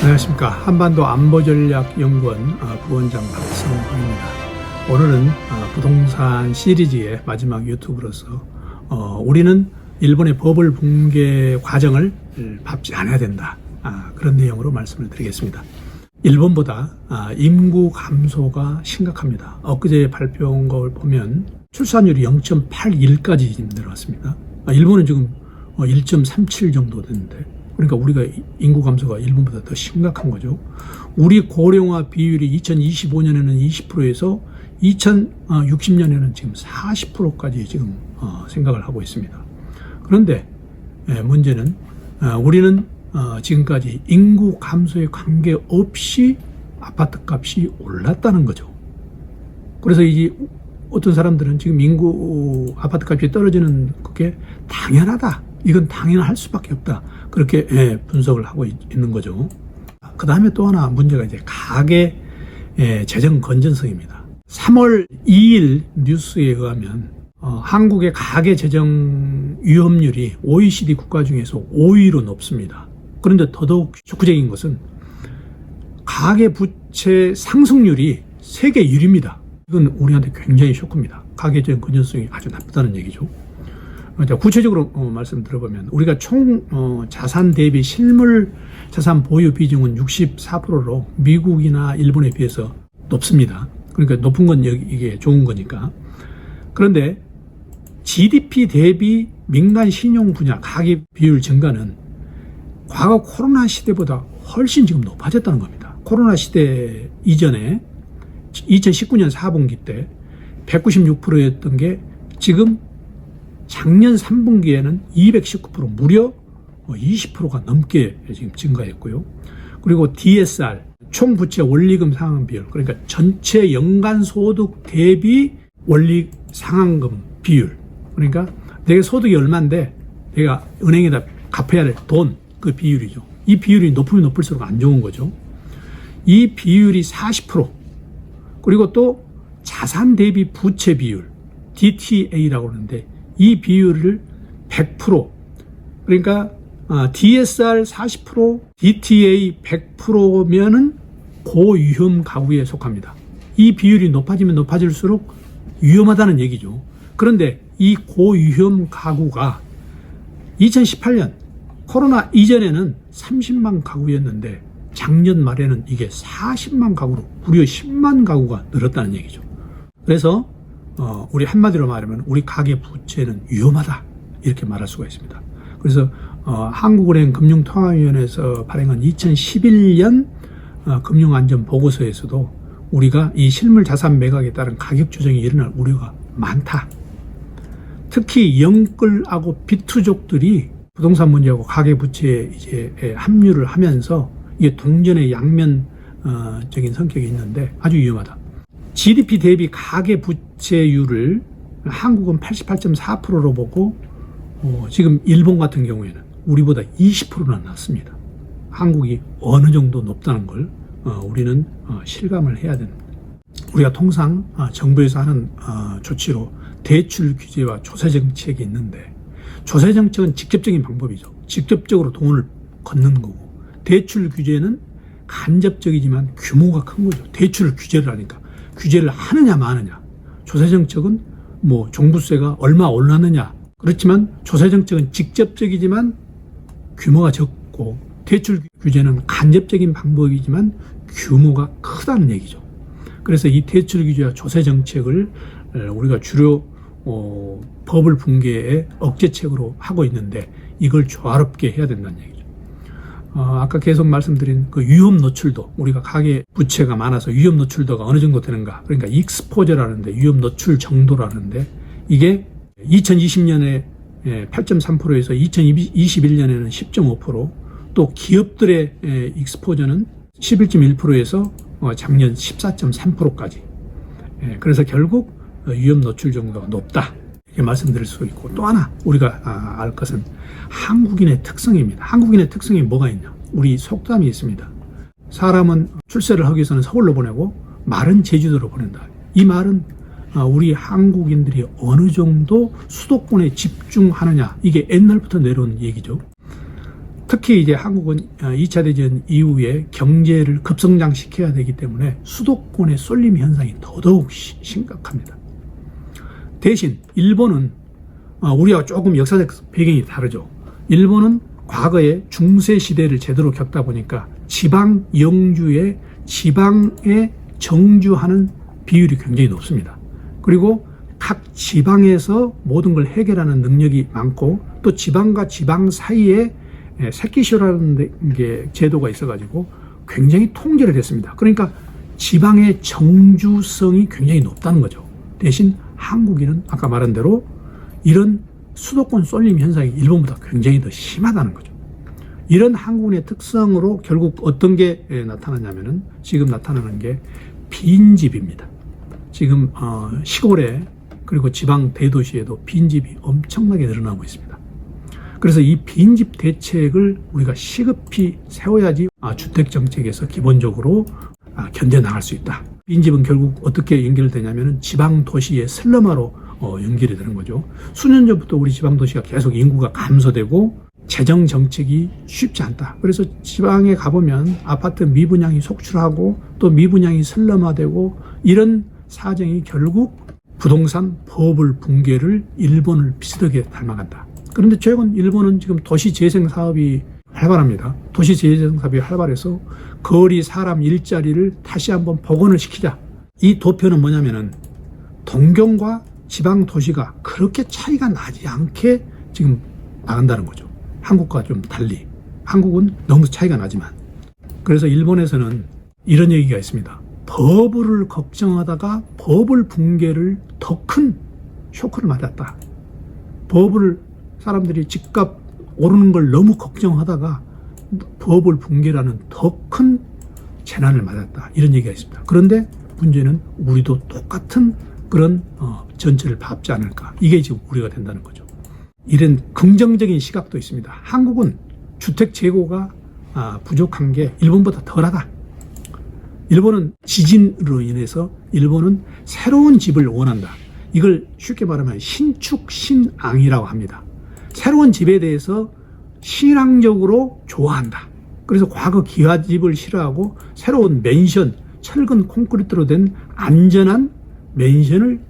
안녕하십니까. 한반도 안보전략연구원 부원장 박성호입니다. 오늘은 부동산 시리즈의 마지막 유튜브로서 우리는 일본의 버블 붕괴 과정을 밟지 않아야 된다, 그런 내용으로 말씀을 드리겠습니다. 일본보다 인구 감소가 심각합니다. 엊그제 발표한 걸 보면 출산율이 0.81까지 지금 내려왔습니다. 일본은 지금 1.37 정도 됐는데, 그러니까 우리가 인구 감소가 일본보다 더 심각한 거죠. 우리 고령화 비율이 2025년에는 20%에서 2060년에는 지금 40%까지 지금 생각을 하고 있습니다. 그런데 문제는 우리는 지금까지 인구 감소에 관계없이 아파트 값이 올랐다는 거죠. 그래서 이제 어떤 사람들은 지금 아파트 값이 떨어지는 그게 당연하다, 이건 당연할 수밖에 없다, 그렇게 분석을 하고 있는 거죠. 그 다음에 또 하나 문제가 이제 가계 재정 건전성입니다. 3월 2일 뉴스에 의하면 한국의 가계 재정 위험률이 OECD 국가 중에서 5위로 높습니다. 그런데 더더욱 쇼크적인 것은 가계 부채 상승률이 세계 1위입니다. 이건 우리한테 굉장히 쇼크입니다. 가계 재정 건전성이 아주 나쁘다는 얘기죠. 구체적으로 말씀 들어보면 우리가 총 자산 대비 실물 자산 보유 비중은 64%로 미국이나 일본에 비해서 높습니다. 그러니까 높은 건 이게 좋은 거니까. 그런데 GDP 대비 민간 신용 분야 가계 비율 증가는 과거 코로나 시대보다 훨씬 지금 높아졌다는 겁니다. 코로나 시대 이전에 2019년 4분기 때 196%였던 게 지금 작년 3분기에는 219%, 무려 20%가 넘게 지금 증가했고요. 그리고 DSR, 총 부채 원리금 상환 비율, 그러니까 전체 연간 소득 대비 원리 상환금 비율, 그러니까 내가 소득이 얼마인데 내가 은행에다 갚아야 될 돈, 그 비율이죠. 이 비율이 높으면 높을수록 안 좋은 거죠. 이 비율이 40%, 그리고 또 자산 대비 부채 비율, DTA라고 하는데 이 비율을 100%, 그러니까 DSR 40%, DTA 100%면은 고위험 가구에 속합니다. 이 비율이 높아지면 높아질수록 위험하다는 얘기죠. 그런데 이 고위험 가구가 2018년 코로나 이전에는 30만 가구였는데 작년 말에는 이게 40만 가구로 무려 10만 가구가 늘었다는 얘기죠. 그래서 우리 한마디로 말하면 우리 가계 부채는 위험하다, 이렇게 말할 수가 있습니다. 그래서 한국은행 금융통화위원회에서 발행한 2011년 금융안전보고서에서도 우리가 이 실물 자산 매각에 따른 가격 조정이 일어날 우려가 많다. 특히 영끌하고 비투족들이 부동산 문제하고 가계 부채에 이제 합류를 하면서 이게 동전의 양면적인 성격이 있는데 아주 위험하다. GDP 대비 가계 부채율을 한국은 88.4%로 보고 지금 일본 같은 경우에는 우리보다 20%나 낮습니다. 한국이 어느 정도 높다는 걸 우리는 실감을 해야 됩니다. 우리가 통상 정부에서 하는 조치로 대출 규제와 조세 정책이 있는데, 조세 정책은 직접적인 방법이죠. 직접적으로 돈을 걷는 거고, 대출 규제는 간접적이지만 규모가 큰 거죠. 대출을 규제를 하니까 규제를 하느냐 마느냐. 조세정책은 뭐 종부세가 얼마 올랐느냐. 그렇지만 조세정책은 직접적이지만 규모가 적고, 대출 규제는 간접적인 방법이지만 규모가 크다는 얘기죠. 그래서 이 대출 규제와 조세정책을 우리가 주로 버블 붕괴의 억제책으로 하고 있는데 이걸 조화롭게 해야 된다는 얘기죠. 아까 계속 말씀드린 그 위험 노출도, 우리가 가계 부채가 많아서 위험 노출도가 어느 정도 되는가, 그러니까 익스포저라는데, 위험 노출 정도라는데, 이게 2020년에 8.3%에서 2021년에는 10.5%, 또 기업들의 익스포저는 11.1%에서 작년 14.3%까지. 그래서 결국 위험 노출 정도가 높다, 이렇게 말씀드릴 수 있고, 또 하나 우리가 알 것은 한국인의 특성입니다. 한국인의 특성이 뭐가 있냐? 우리 속담이 있습니다. 사람은 출세를 하기 위해서는 서울로 보내고 말은 제주도로 보낸다. 이 말은 우리 한국인들이 어느 정도 수도권에 집중하느냐, 이게 옛날부터 내려온 얘기죠. 특히 이제 한국은 2차 대전 이후에 경제를 급성장시켜야 되기 때문에 수도권의 쏠림 현상이 더더욱 심각합니다. 대신 일본은 우리와 조금 역사적 배경이 다르죠. 일본은 과거에 중세 시대를 제대로 겪다 보니까 지방 영주에 지방에 정주하는 비율이 굉장히 높습니다. 그리고 각 지방에서 모든 걸 해결하는 능력이 많고 또 지방과 지방 사이에 세키쇼라는 게 제도가 있어가지고 굉장히 통제를 했습니다. 그러니까 지방의 정주성이 굉장히 높다는 거죠. 대신 한국인은 아까 말한 대로 이런 수도권 쏠림 현상이 일본보다 굉장히 더 심하다는 거죠. 이런 한국인의 특성으로 결국 어떤 게 나타나냐면은 지금 나타나는 게 빈집입니다. 지금 시골에 그리고 지방 대도시에도 빈집이 엄청나게 늘어나고 있습니다. 그래서 이 빈집 대책을 우리가 시급히 세워야지 주택정책에서 기본적으로 견뎌나갈 수 있다. 빈집은 결국 어떻게 연결되냐면 지방 도시의 슬럼화로 연결이 되는 거죠. 수년 전부터 우리 지방 도시가 계속 인구가 감소되고 재정 정책이 쉽지 않다. 그래서 지방에 가보면 아파트 미분양이 속출하고 또 미분양이 슬럼화되고 이런 사정이 결국 부동산 버블 붕괴를 일본을 비슷하게 닮아간다. 그런데 최근 일본은 지금 도시 재생 사업이 활발합니다. 도시 재생 사업이 활발해서 거리 사람 일자리를 다시 한번 복원을 시키자. 이 도표는 뭐냐면은 동경과 지방 도시가 그렇게 차이가 나지 않게 지금 나간다는 거죠. 한국과 좀 달리. 한국은 너무 차이가 나지만. 그래서 일본에서는 이런 얘기가 있습니다. 버블을 걱정하다가 버블 붕괴를 더 큰 쇼크를 맞았다. 버블 사람들이 집값 오르는 걸 너무 걱정하다가 버블 붕괴라는 더 큰 재난을 맞았다. 이런 얘기가 있습니다. 그런데 문제는 우리도 똑같은 그런 전체를 밟지 않을까. 이게 지금 우려가 된다는 거죠. 이런 긍정적인 시각도 있습니다. 한국은 주택 재고가 부족한 게 일본보다 덜하다. 일본은 지진으로 인해서 일본은 새로운 집을 원한다. 이걸 쉽게 말하면 신축 신앙이라고 합니다. 새로운 집에 대해서 신앙적으로 좋아한다. 그래서 과거 기와집을 싫어하고 새로운 맨션, 철근 콘크리트로 된 안전한 맨션을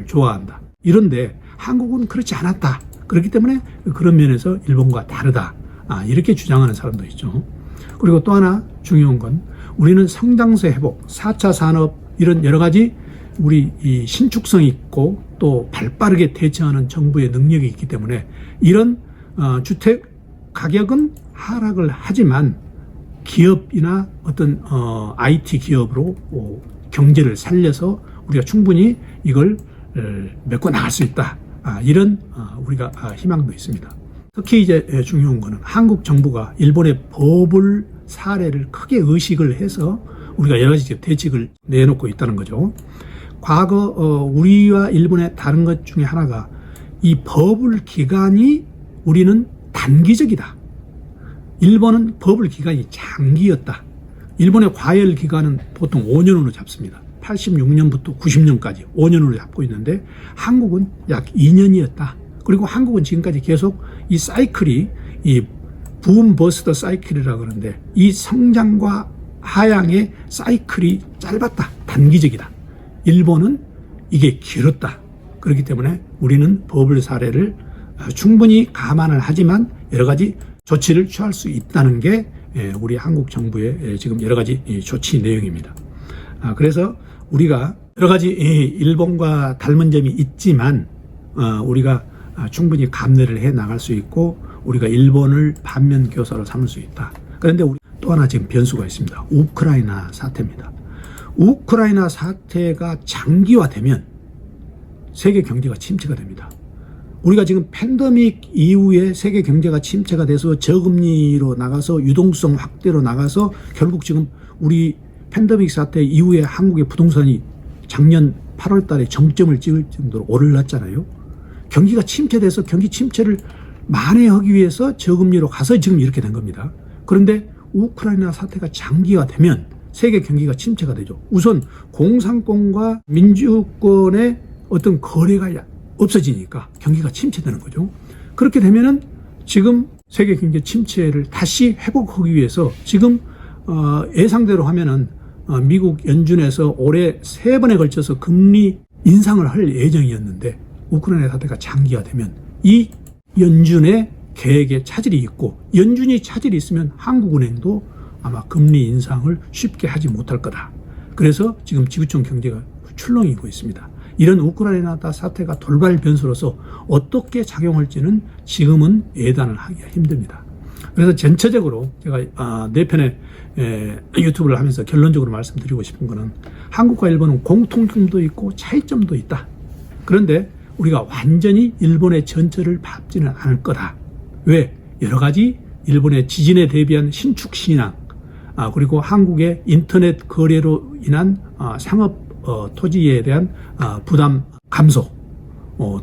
좋아한다. 이런데 한국은 그렇지 않았다. 그렇기 때문에 그런 면에서 일본과 다르다. 이렇게 주장하는 사람도 있죠. 그리고 또 하나 중요한 건 우리는 성장세 회복, 4차 산업 이런 여러 가지 우리 이 신축성 있고 또 발빠르게 대처하는 정부의 능력이 있기 때문에 이런 주택 가격은 하락을 하지만 기업이나 어떤 IT 기업으로 경제를 살려서 우리가 충분히 이걸 메꿔 나갈 수 있다. 이런 우리가 희망도 있습니다. 특히 이제 중요한 거는 한국 정부가 일본의 버블 사례를 크게 의식을 해서 우리가 여러 가지 대책을 내놓고 있다는 거죠. 과거 우리와 일본의 다른 것 중에 하나가 이 버블 기간이 우리는 단기적이다. 일본은 버블 기간이 장기였다. 일본의 과열 기간은 보통 5년으로 잡습니다. 86년부터 90년까지 5년으로 잡고 있는데 한국은 약 2년이었다. 그리고 한국은 지금까지 계속 이 사이클이 이 붐 버스터 사이클이라고 그러는데 이 성장과 하향의 사이클이 짧았다. 단기적이다. 일본은 이게 길었다. 그렇기 때문에 우리는 버블 사례를 충분히 감안을 하지만 여러 가지 조치를 취할 수 있다는 게 우리 한국 정부의 지금 여러 가지 조치 내용입니다. 그래서 우리가 여러 가지 일본과 닮은 점이 있지만 우리가 충분히 감내를 해 나갈 수 있고 우리가 일본을 반면 교사로 삼을 수 있다. 그런데 우리 또 하나 지금 변수가 있습니다. 우크라이나 사태입니다. 우크라이나 사태가 장기화되면 세계 경제가 침체가 됩니다. 우리가 지금 팬데믹 이후에 세계 경제가 침체가 돼서 저금리로 나가서 유동성 확대로 나가서 결국 지금 우리 팬데믹 사태 이후에 한국의 부동산이 작년 8월 달에 정점을 찍을 정도로 올랐잖아요. 경기가 침체돼서 경기 침체를 만회하기 위해서 저금리로 가서 지금 이렇게 된 겁니다. 그런데 우크라이나 사태가 장기화되면 세계 경기가 침체가 되죠. 우선 공산권과 민주권의 어떤 거래가 없어지니까 경기가 침체되는 거죠. 그렇게 되면은 지금 세계 경제 침체를 다시 회복하기 위해서 지금 예상대로 하면은 미국 연준에서 올해 3번에 걸쳐서 금리 인상을 할 예정이었는데 우크라이나 사태가 장기화되면 이 연준의 계획에 차질이 있고 연준이 차질이 있으면 한국은행도 아마 금리 인상을 쉽게 하지 못할 거다. 그래서 지금 지구촌 경제가 출렁이고 있습니다. 이런 우크라이나 사태가 돌발 변수로서 어떻게 작용할지는 지금은 예단을 하기가 힘듭니다. 그래서 전체적으로 제가 4편의 유튜브를 하면서 결론적으로 말씀드리고 싶은 것은 한국과 일본은 공통점도 있고 차이점도 있다. 그런데 우리가 완전히 일본의 전철을 밟지는 않을 거다. 왜? 여러 가지 일본의 지진에 대비한 신축 신앙, 그리고 한국의 인터넷 거래로 인한 상업 토지에 대한 부담 감소,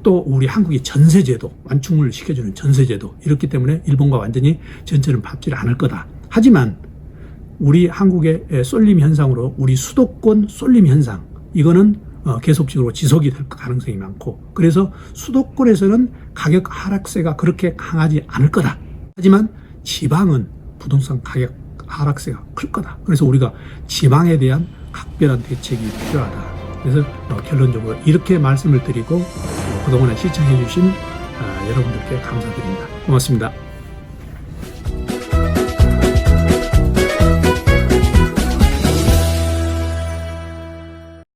또 우리 한국의 전세제도, 완충을 시켜주는 전세제도, 이렇기 때문에 일본과 완전히 전철은 밟지 않을 거다. 하지만 우리 한국의 쏠림 현상으로 우리 수도권 쏠림 현상, 이거는 계속적으로 지속이 될 가능성이 많고, 그래서 수도권에서는 가격 하락세가 그렇게 강하지 않을 거다. 하지만 지방은 부동산 가격 하락세가 클 거다. 그래서 우리가 지방에 대한 각별한 대책이 필요하다. 그래서 결론적으로 이렇게 말씀을 드리고 그동안에 시청해 주신 여러분들께 감사드립니다. 고맙습니다.